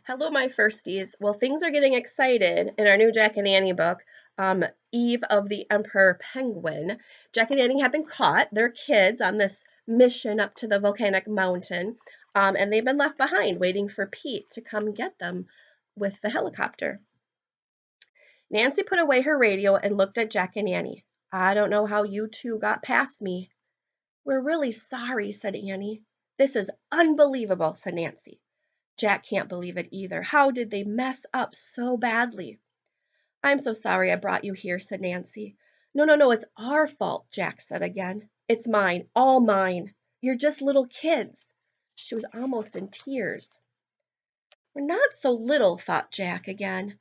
Hello, my firsties. Well, things are getting excited in our new Jack and Annie book, Eve of the Emperor Penguin. Jack and Annie have been caught. They're kids on this mission up to the volcanic mountain, and they've been left behind waiting for Pete to come get them with the helicopter. Nancy put away her radio and looked at Jack and Annie. I don't know how you two got past me. We're really sorry, said Annie. This is unbelievable, said Nancy. Jack can't believe it either. How did they mess up so badly? I'm so sorry I brought you here, said Nancy. No, it's our fault, Jack said again. It's mine, all mine. You're just little kids. She was almost in tears. We're not so little, thought Jack again.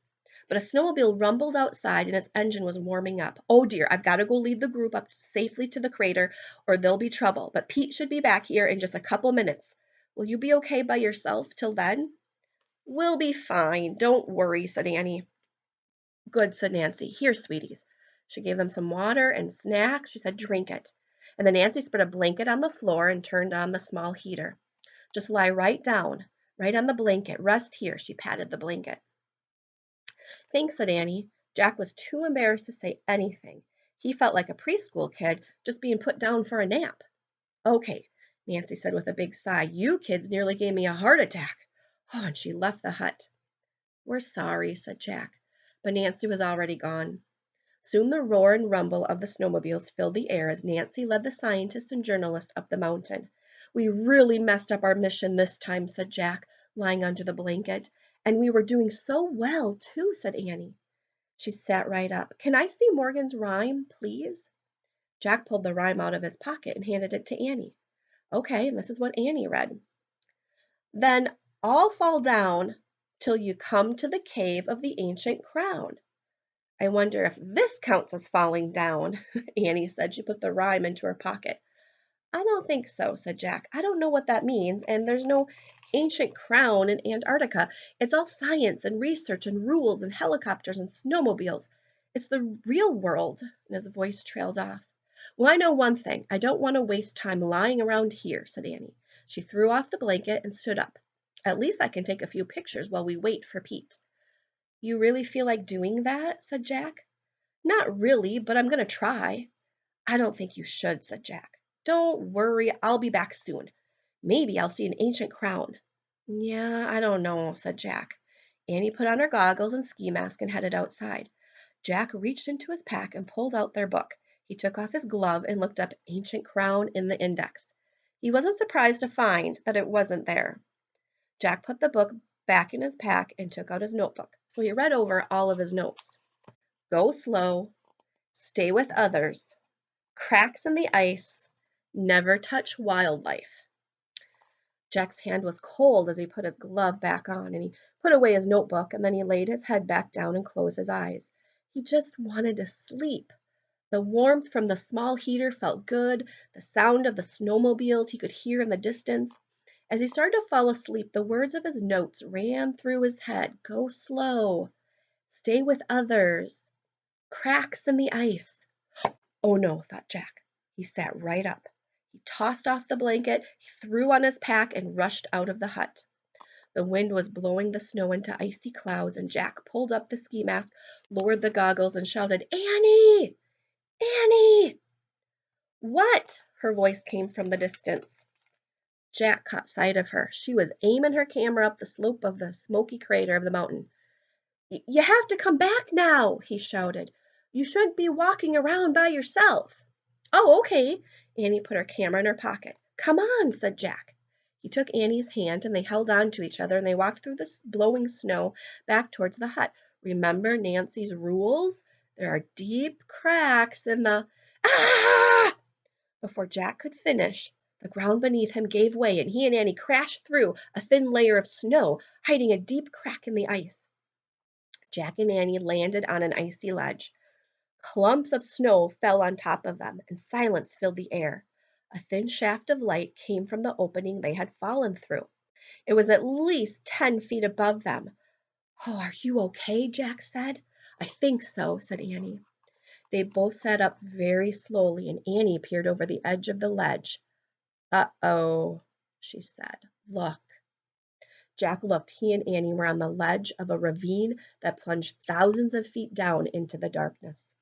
But a snowmobile rumbled outside and its engine was warming up. Oh dear, I've got to go lead the group up safely to the crater or there'll be trouble. But Pete should be back here in just a couple minutes. Will you be okay by yourself till then? We'll be fine. Don't worry, said Annie. Good, said Nancy. Here, sweeties. She gave them some water and snacks. She said, drink it. And then Nancy spread a blanket on the floor and turned on the small heater. Just lie right down, right on the blanket. Rest here. She patted the blanket. Thanks, said Annie. Jack was too embarrassed to say anything. He felt like a preschool kid just being put down for a nap. Okay, Nancy said with a big sigh. You kids nearly gave me a heart attack. Oh, and she left the hut. We're sorry, said Jack, but Nancy was already gone. Soon the roar and rumble of the snowmobiles filled the air as Nancy led the scientists and journalists up the mountain. We really messed up our mission this time, said Jack, lying under the blanket. And we were doing so well, too, said Annie. She sat right up. Can I see Morgan's rhyme, please? Jack pulled the rhyme out of his pocket and handed it to Annie. Okay, and this is what Annie read. Then all fall down till you come to the cave of the ancient crown. I wonder if this counts as falling down, Annie said. She put the rhyme into her pocket. I don't think so, said Jack. I don't know what that means, and there's no ancient crown in Antarctica. It's all science and research and rules and helicopters and snowmobiles. It's the real world, and his voice trailed off. Well, I know one thing. I don't want to waste time lying around here, said Annie. She threw off the blanket and stood up. At least I can take a few pictures while we wait for Pete. You really feel like doing that? Said Jack. Not really, but I'm going to try. I don't think you should, said Jack. Don't worry, I'll be back soon. Maybe I'll see an ancient crown. Yeah, I don't know, said Jack. Annie put on her goggles and ski mask and headed outside. Jack reached into his pack and pulled out their book. He took off his glove and looked up ancient crown in the index. He wasn't surprised to find that it wasn't there. Jack put the book back in his pack and took out his notebook, so he read over all of his notes. Go slow, stay with others, cracks in the ice, never touch wildlife. Jack's hand was cold as he put his glove back on, and he put away his notebook, and then he laid his head back down and closed his eyes. He just wanted to sleep. The warmth from the small heater felt good, the sound of the snowmobiles he could hear in the distance. As he started to fall asleep, the words of his notes ran through his head. Go slow. Stay with others. Cracks in the ice. Oh no, thought Jack. He sat right up. He tossed off the blanket, he threw on his pack, and rushed out of the hut. The wind was blowing the snow into icy clouds, and Jack pulled up the ski mask, lowered the goggles, and shouted, Annie! Annie! What? Her voice came from the distance. Jack caught sight of her. She was aiming her camera up the slope of the smoky crater of the mountain. You have to come back now, he shouted. You shouldn't be walking around by yourself. Oh, okay. Annie put her camera in her pocket. Come on, said Jack. He took Annie's hand and they held on to each other and they walked through the blowing snow back towards the hut. Remember Nancy's rules? There are deep cracks in the... Ah! Before Jack could finish, the ground beneath him gave way and he and Annie crashed through a thin layer of snow, hiding a deep crack in the ice. Jack and Annie landed on an icy ledge. Clumps of snow fell on top of them, and silence filled the air. A thin shaft of light came from the opening they had fallen through. It was at least 10 feet above them. Oh, are you okay? Jack said. I think so, said Annie. They both sat up very slowly, and Annie peered over the edge of the ledge. Uh-oh, she said. Look. Jack looked, he and Annie were on the ledge of a ravine that plunged thousands of feet down into the darkness.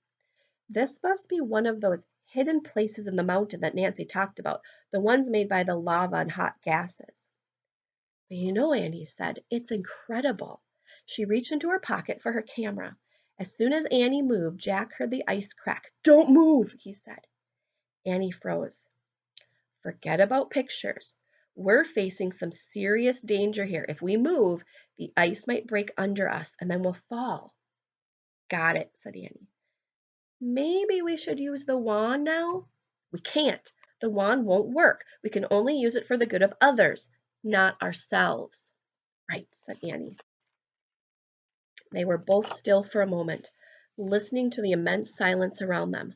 This must be one of those hidden places in the mountain that Nancy talked about, the ones made by the lava and hot gases. But Annie said, it's incredible. She reached into her pocket for her camera. As soon as Annie moved, Jack heard the ice crack. Don't move, he said. Annie froze. Forget about pictures. We're facing some serious danger here. If we move, the ice might break under us and then we'll fall. Got it, said Annie. Maybe we should use the wand now? We can't. The wand won't work. We can only use it for the good of others, not ourselves. Right, said Annie. They were both still for a moment, listening to the immense silence around them.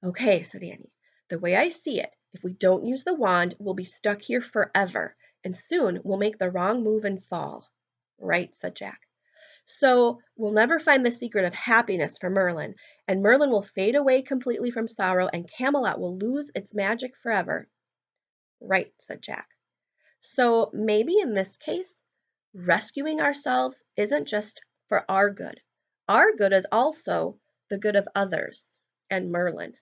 Okay, said Annie. The way I see it, if we don't use the wand, we'll be stuck here forever, and soon we'll make the wrong move and fall. Right, said Jack. So we'll never find the secret of happiness for Merlin, and Merlin will fade away completely from sorrow, and Camelot will lose its magic forever. Right, said Jack. So maybe in this case, rescuing ourselves isn't just for our good. Our good is also the good of others and Merlin.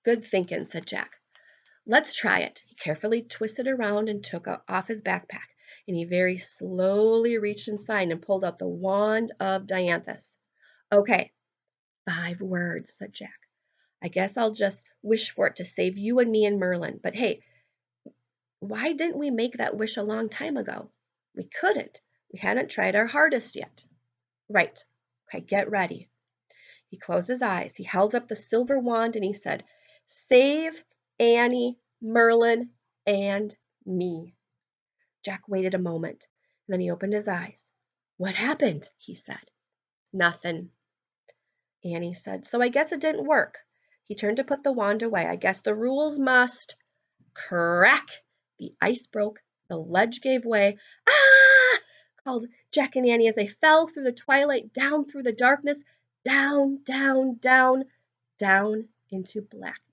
Good thinking, said Jack. Let's try it. He carefully twisted around and took off his backpack, and he very slowly reached inside and pulled out the wand of Dianthus. Okay, 5 words, said Jack. I guess I'll just wish for it to save you and me and Merlin. But hey, why didn't we make that wish a long time ago? We couldn't. We hadn't tried our hardest yet. Right. Okay, get ready. He closed his eyes. He held up the silver wand and he said, Save Annie, Merlin, and me. Jack waited a moment, and then he opened his eyes. What happened? He said. Nothing, Annie said. So I guess it didn't work. He turned to put the wand away. I guess the rules must. Crack! The ice broke. The ledge gave way. Ah! Called Jack and Annie as they fell through the twilight, down through the darkness, down, down, down, down into blackness.